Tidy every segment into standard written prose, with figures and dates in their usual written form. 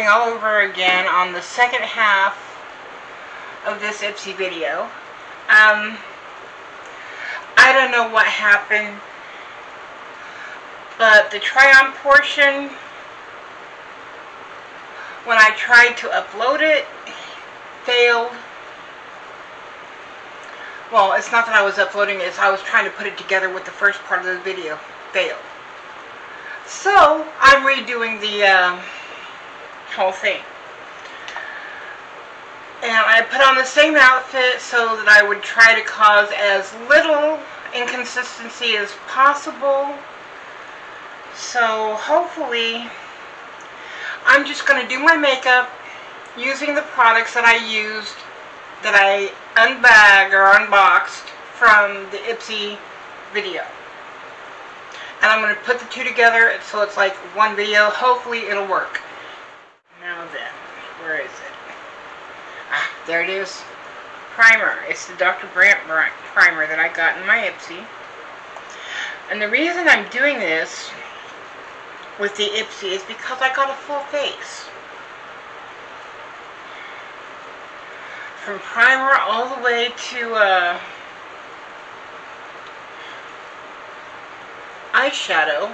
starting all over again on the second half of this Ipsy video. I don't know what happened, but the try-on portion, when I tried to upload it, failed. Well, it's not that I was uploading it, it's I was trying to put it together with the first part of the video. Failed. So, I'm redoing the whole thing. And I put on the same outfit so that I would try to cause as little inconsistency as possible. So, hopefully, I'm just going to do my makeup using the products that I used, that I unbagged or unboxed from the Ipsy video. And I'm going to put the two together so it's like one video. Hopefully it'll work. Now then, where is it? Ah, there it is. Primer. It's the Dr. Brandt primer that I got in my Ipsy. And the reason I'm doing this with the Ipsy is because I got a full face. From primer all the way to eyeshadow.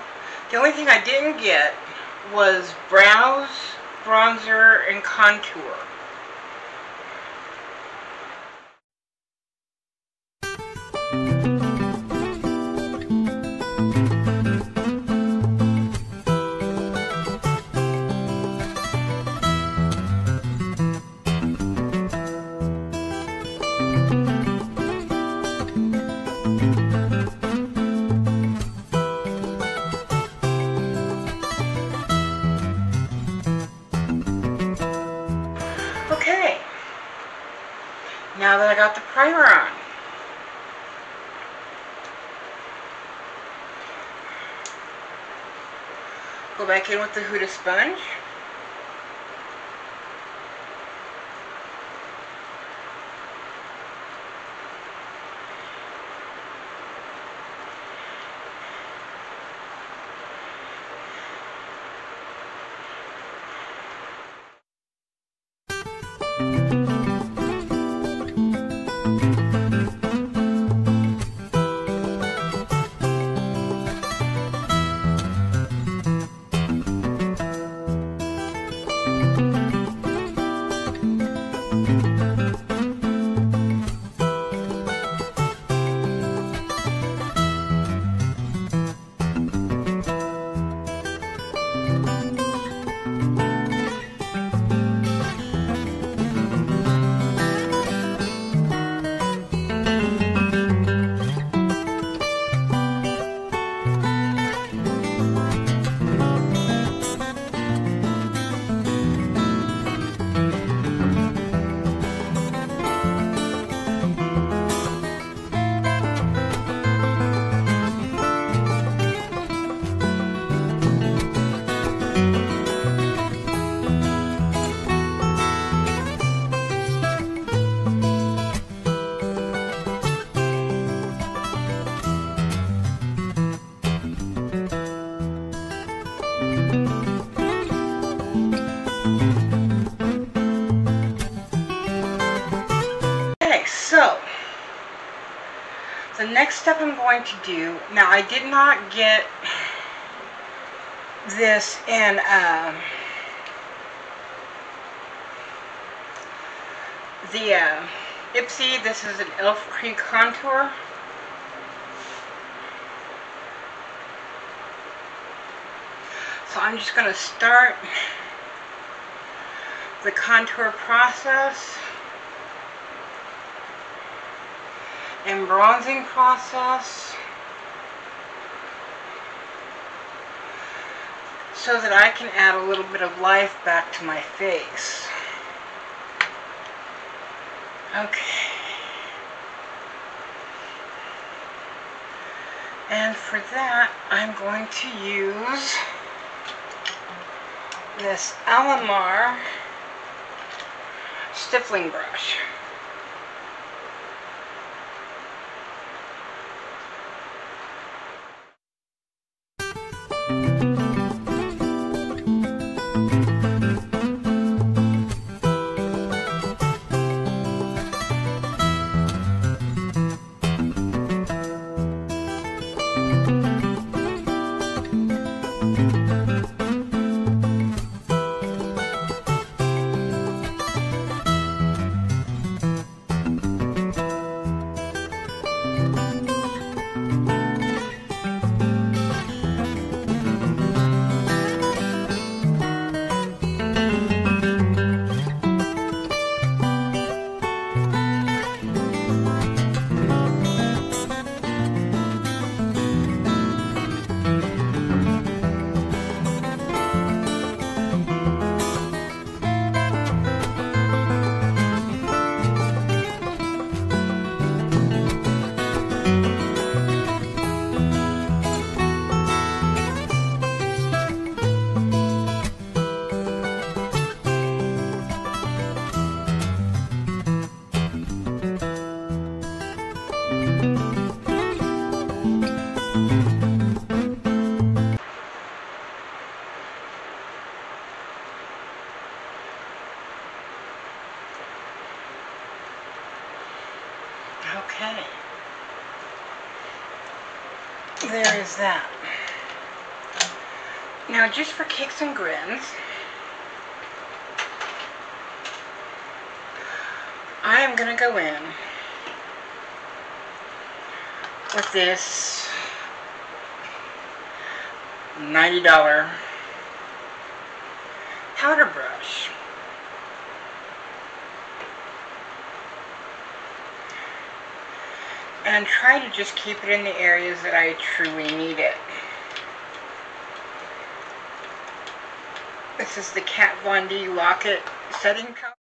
The only thing I didn't get was brows, bronzer, and contour. Okay, now that I got the primer on, go back in with the Huda sponge. So, the next step I'm going to do, now I did not get this in the Ipsy. This is an Elf Cream Contour. So I'm just going to start the contour process and bronzing process so that I can add a little bit of life back to my face. Okay. And for that, I'm going to use this Alamar stippling brush. Okay. There is that. Now, just for kicks and grins, I am going to go in with this $90 powder brush. And try to just keep it in the areas that I truly need it. This is the Kat Von D Locket setting powder.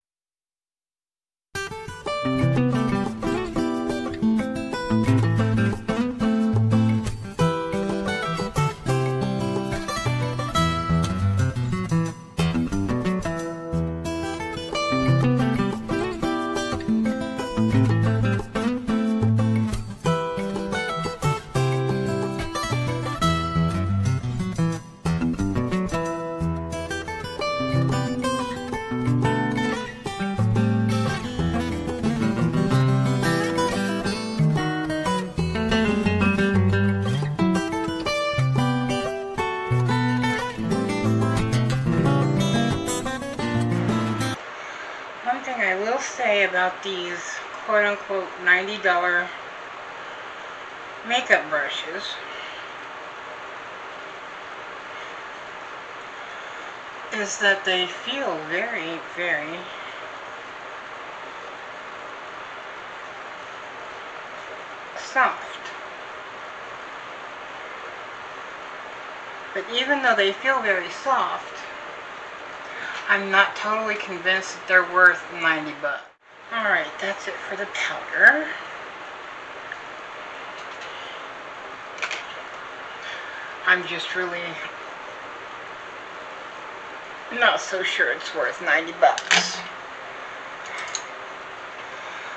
One thing I will say about these quote-unquote $90 makeup brushes is that they feel very, very soft. But even though they feel very soft, I'm not totally convinced that they're worth 90 bucks. Alright, that's it for the powder. I'm just really not so sure it's worth 90 bucks.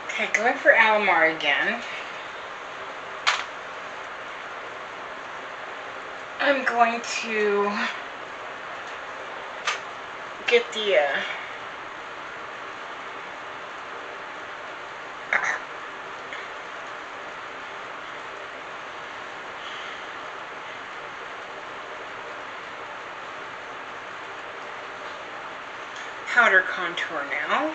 Okay, going for Alamar again. I'm going to get the powder contour now.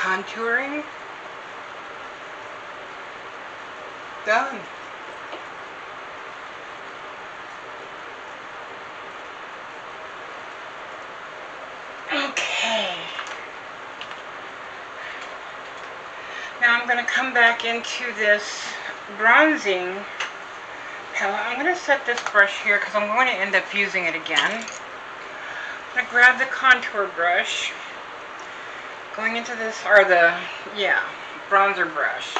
contouring. Done. Okay. Now I'm going to come back into this bronzing palette. I'm going to set this brush here because I'm going to end up using it again. I'm going to grab the contour brush, going into this, or the, yeah, bronzer brush.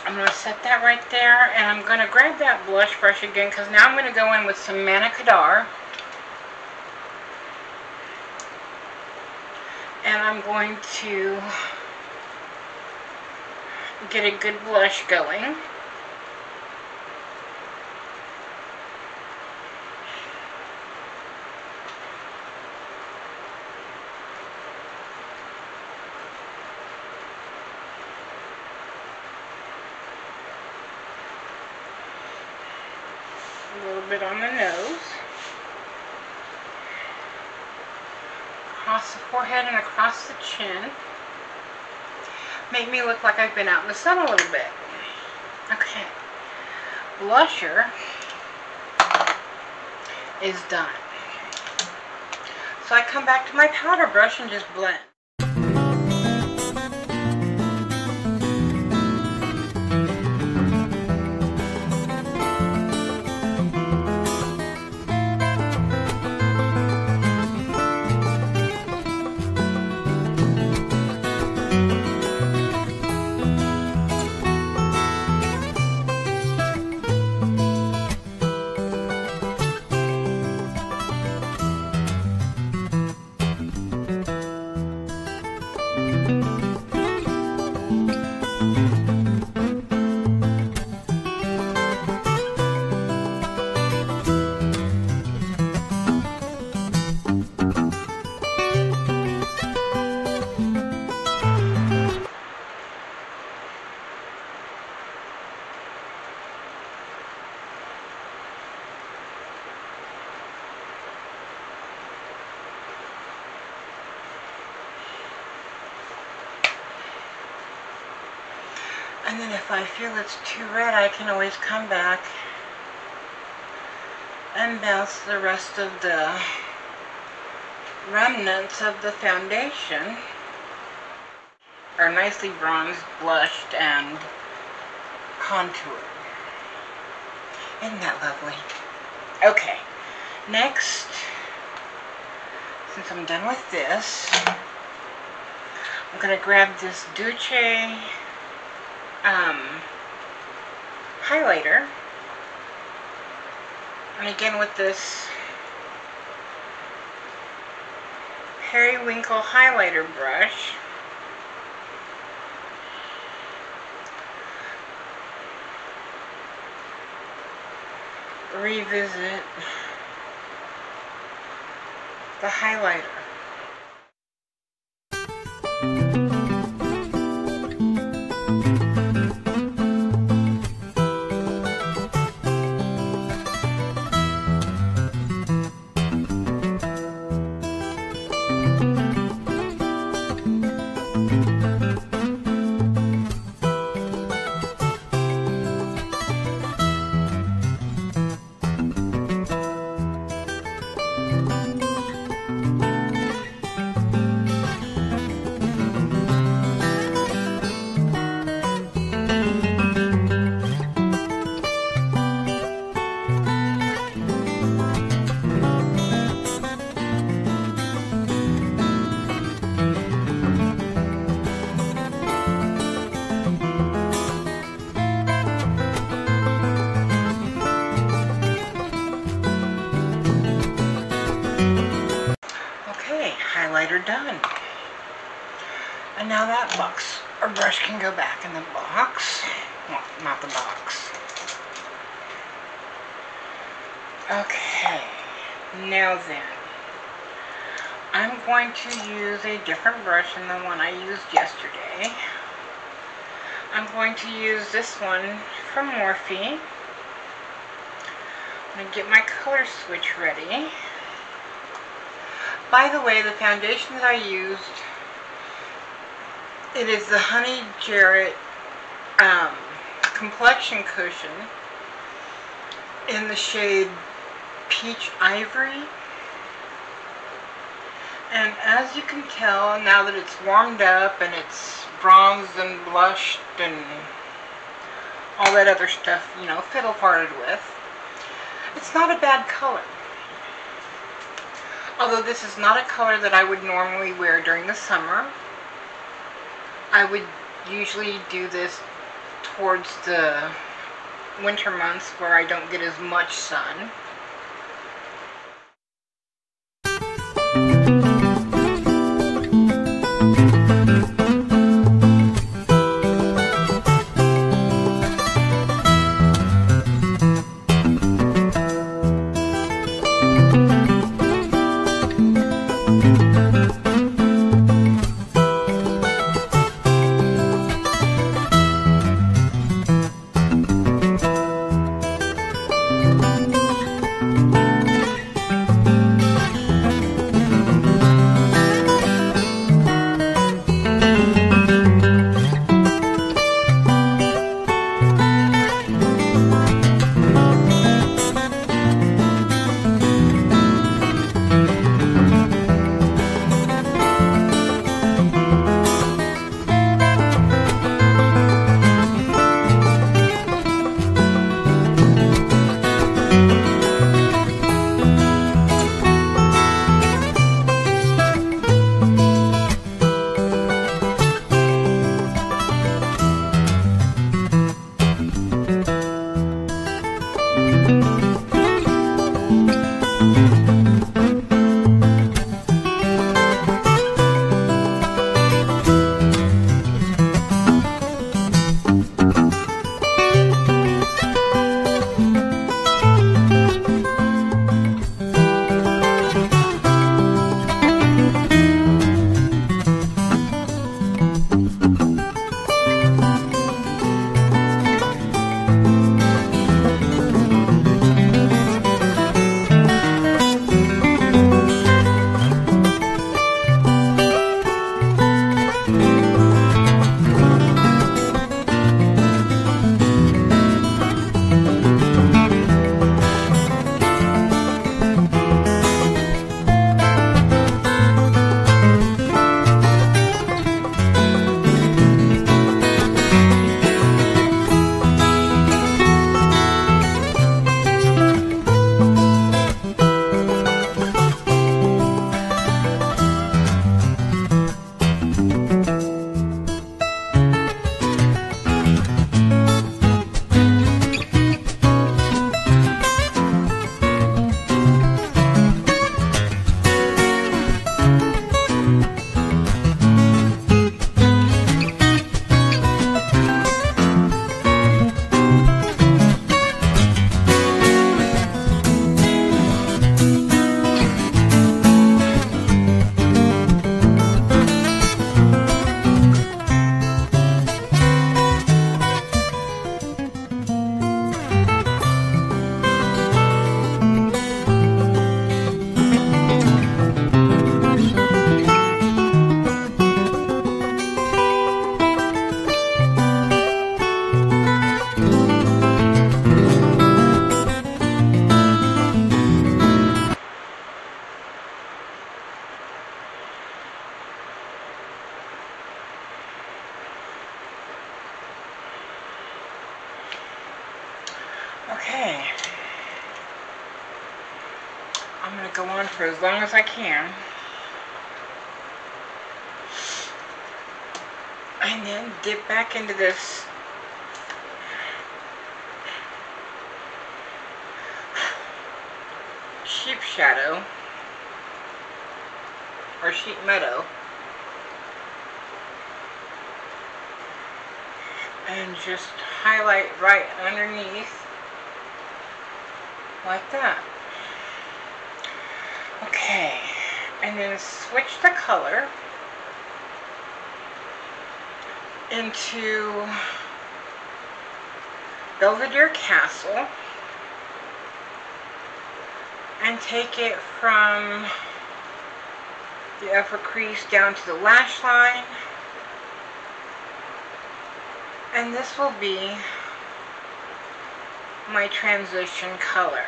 I'm going to set that right there, and I'm going to grab that blush brush again because now I'm going to go in with some Manna Kadar, and I'm going to get a good blush going. A little bit on the nose, across the forehead and across the chin. Make me look like I've been out in the sun a little bit. Okay, blusher is done. So I come back to my powder brush and just blend. And then if I feel it's too red, I can always come back and bounce the rest of the remnants of the foundation, are nicely bronzed, blushed, and contoured. Isn't that lovely? Okay, next, since I'm done with this, I'm going to grab this Duce highlighter, and again with this Periwinkle highlighter brush, revisit the highlighter. highlighter done. And now that box or brush can go back in the box. Well, not the box. Okay, now then, I'm going to use a different brush than the one I used yesterday. I'm going to use this one from Morphe. I'm going to get my color switch ready. By the way, the foundation that I used, it is the Honey Jarrett complexion cushion in the shade Peach Ivory. And as you can tell, now that it's warmed up and it's bronzed and blushed and all that other stuff, you know, fiddle-farted with, it's not a bad color. Although this is not a color that I would normally wear during the summer. I would usually do this towards the winter months where I don't get as much sun. Okay. I'm going to go on for as long as I can. And then dip back into this sheep shadow. or sheet metal. And just highlight right underneath like that. Okay, and then switch the color into Belvedere Castle and take it from the upper crease down to the lash line, and this will be my transition color.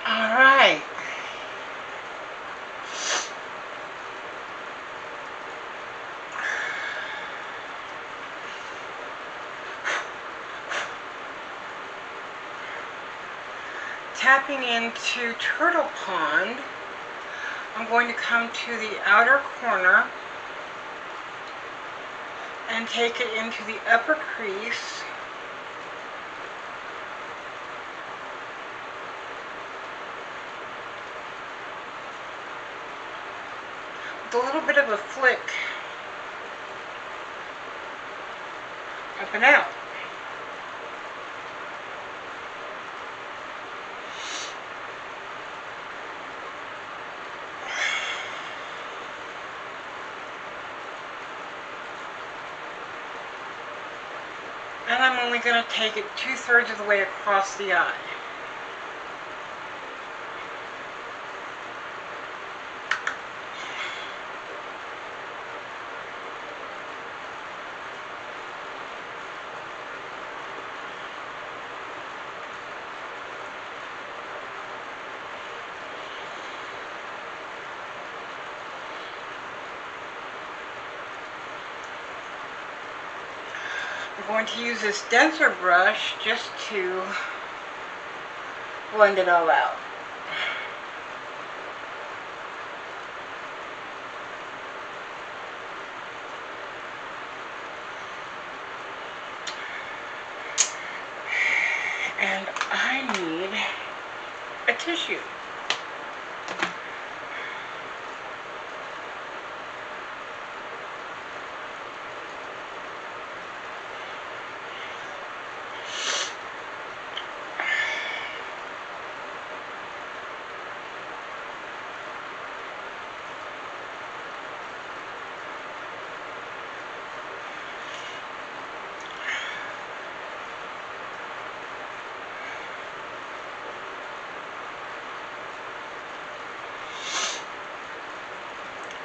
Alright. Tapping into Turtle Pond, I'm going to come to the outer corner and take it into the upper crease with a little bit of a flick up and out. And I'm only going to take it 2/3 of the way across the eye. I'm going to use this denser brush just to blend it all out. And I need a tissue.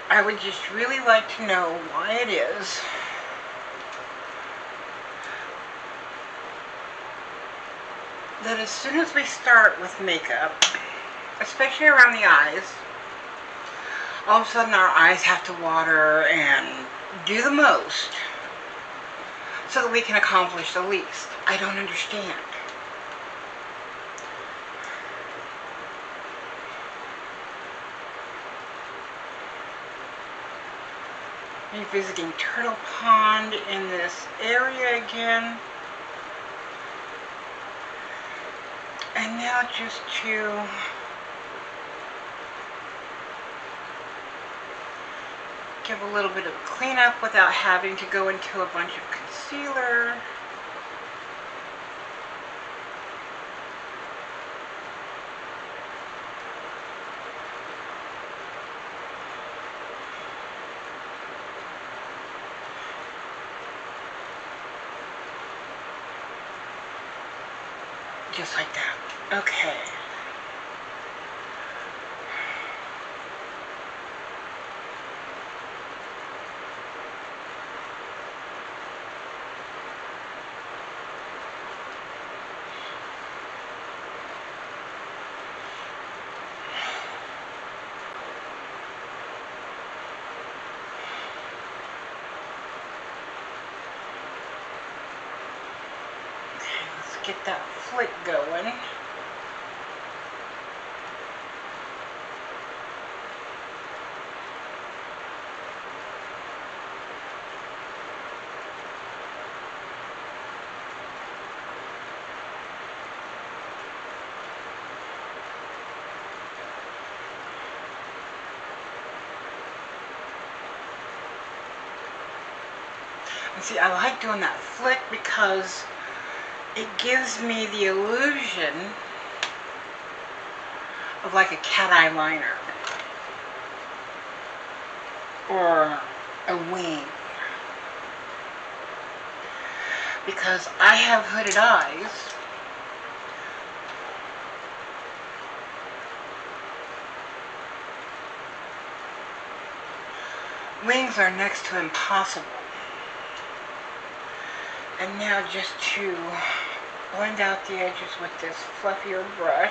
I would just really like to know why it is that as soon as we start with makeup, especially around the eyes, all of a sudden our eyes have to water and do the most so that we can accomplish the least. I don't understand. Revisiting Turtle Pond in this area again. And now just to give a little bit of a cleanup without having to go into a bunch of concealer. Just like that. Okay. Get that flick going. And see, I like doing that flick because it gives me the illusion of like a cat eye liner or a wing, because I have hooded eyes. Wings are next to impossible. And now just to blend out the edges with this fluffier brush.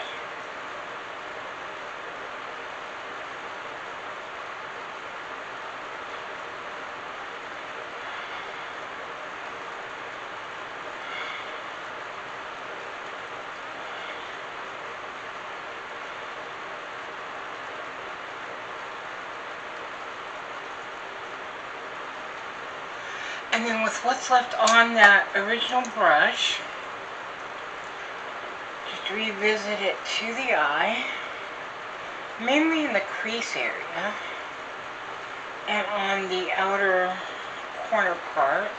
And then with what's left on that original brush, just revisit it to the eye, mainly in the crease area and on the outer corner part.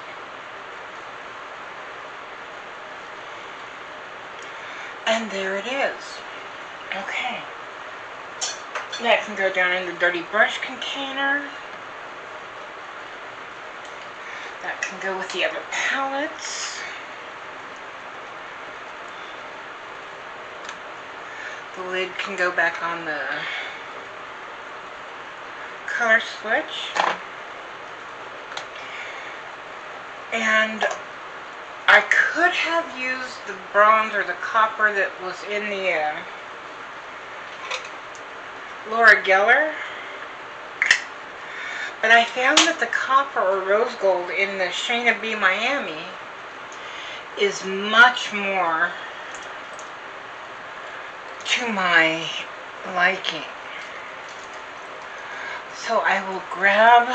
And there it is. Okay. That can go down in the dirty brush container. That can go with the other palettes. The lid can go back on the color switch. And I could have used the bronze or the copper that was in the Laura Geller. But I found that the copper or rose gold in the Shayna B Miami is much more to my liking. So I will grab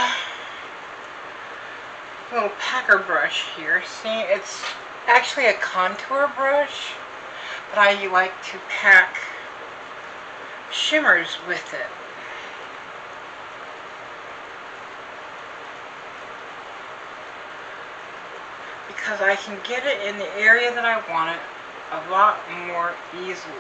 a little packer brush here. See, it's actually a contour brush, but I like to pack shimmers with it. Because I can get it in the area that I want it a lot more easily.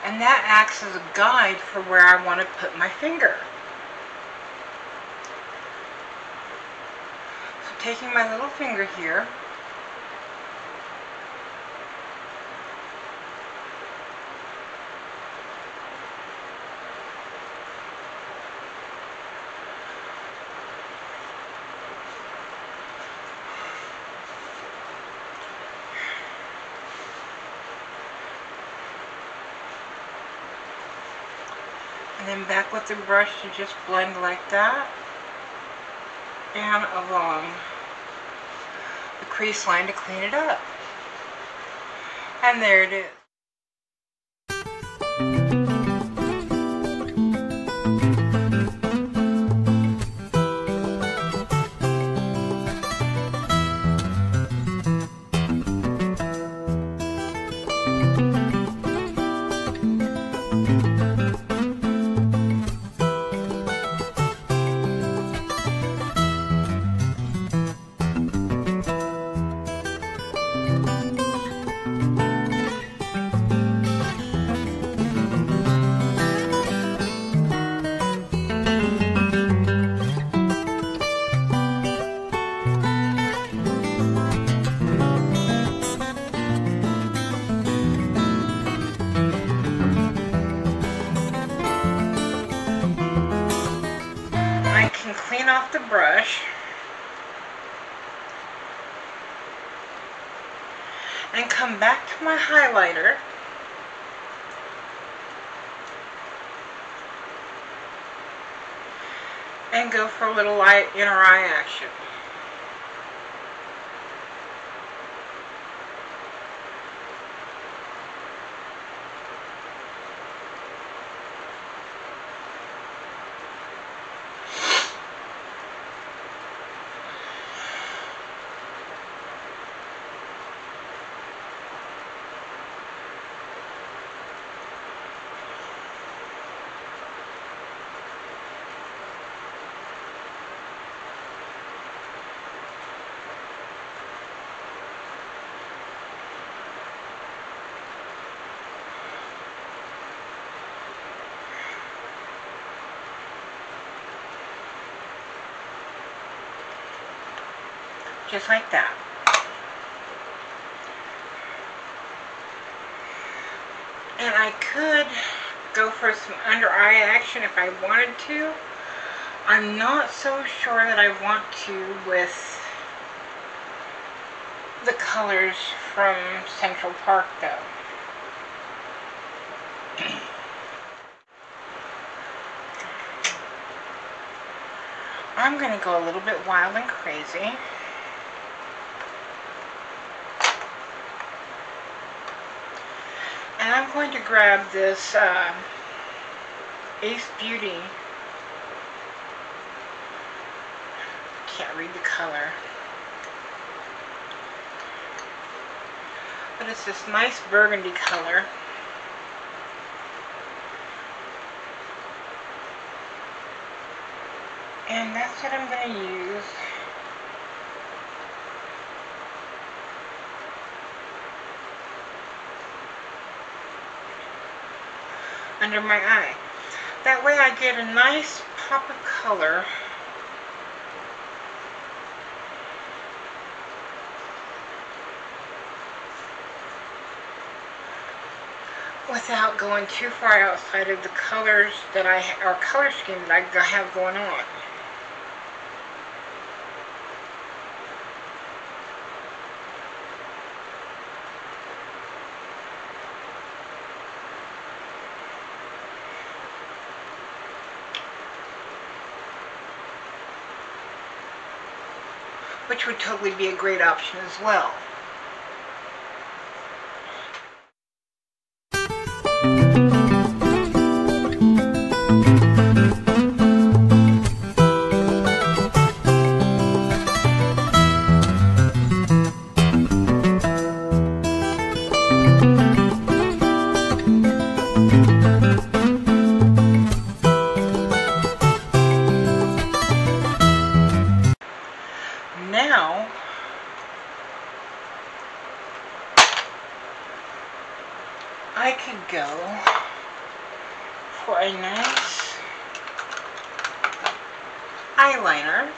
And that acts as a guide for where I want to put my finger. Taking my little finger here, and then back with the brush to just blend like that and along the crease line to clean it up. And there it is. Clean off the brush and come back to my highlighter and go for a little light inner eye action. Just like that. And I could go for some under eye action if I wanted to. I'm not so sure that I want to with the colors from Central Park though. I'm going to go a little bit wild and crazy. And I'm going to grab this Ace Beauty. Can't read the color. But it's this nice burgundy color. And that's what I'm going to use. Under my eye. That way I get a nice pop of color without going too far outside of the colors that or color scheme that I have going on. Which would totally be a great option as well. Now, I could go for a nice eyeliner.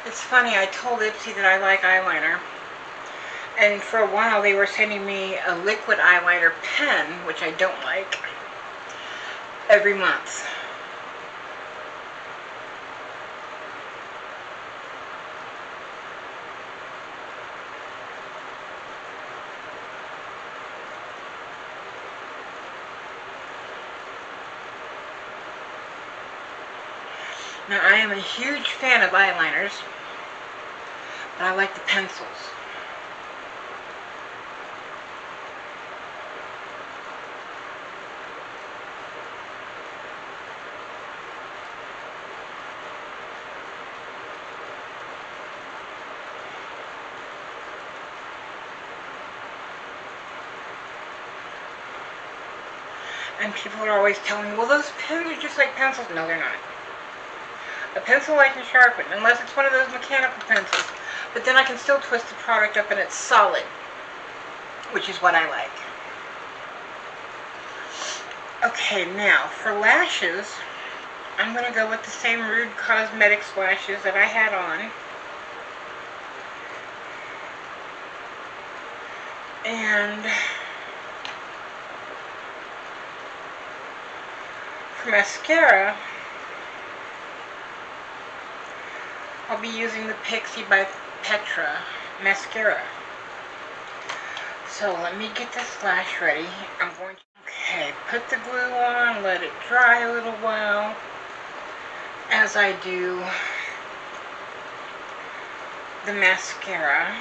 It's funny, I told Ipsy that I like eyeliner, and for a while they were sending me a liquid eyeliner pen, which I don't like, every month. Now, I am a huge fan of eyeliners, but I like the pencils. And people are always telling me, well, those pens are just like pencils. No, they're not. A pencil I can sharpen, unless it's one of those mechanical pencils. But then I can still twist the product up and it's solid, which is what I like. Okay, now for lashes, I'm going to go with the same Rude Cosmetics lashes that I had on. And for mascara, I'll be using the Pixie by Petra mascara. So let me get this lash ready. I'm going to, okay, put the glue on, let it dry a little while as I do the mascara.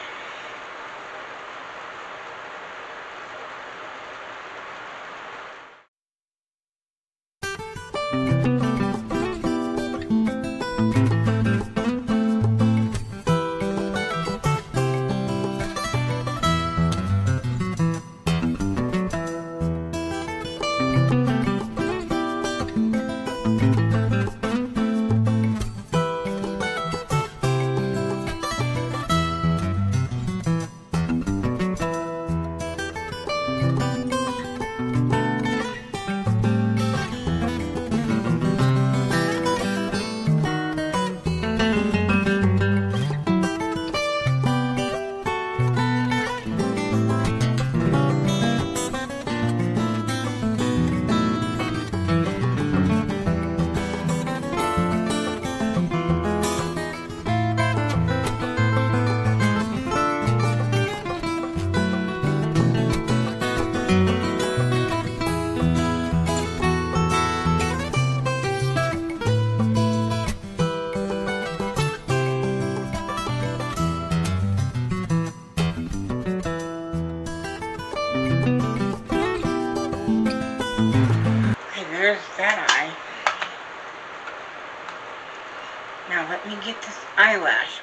There's that eye. Now let me get this eyelash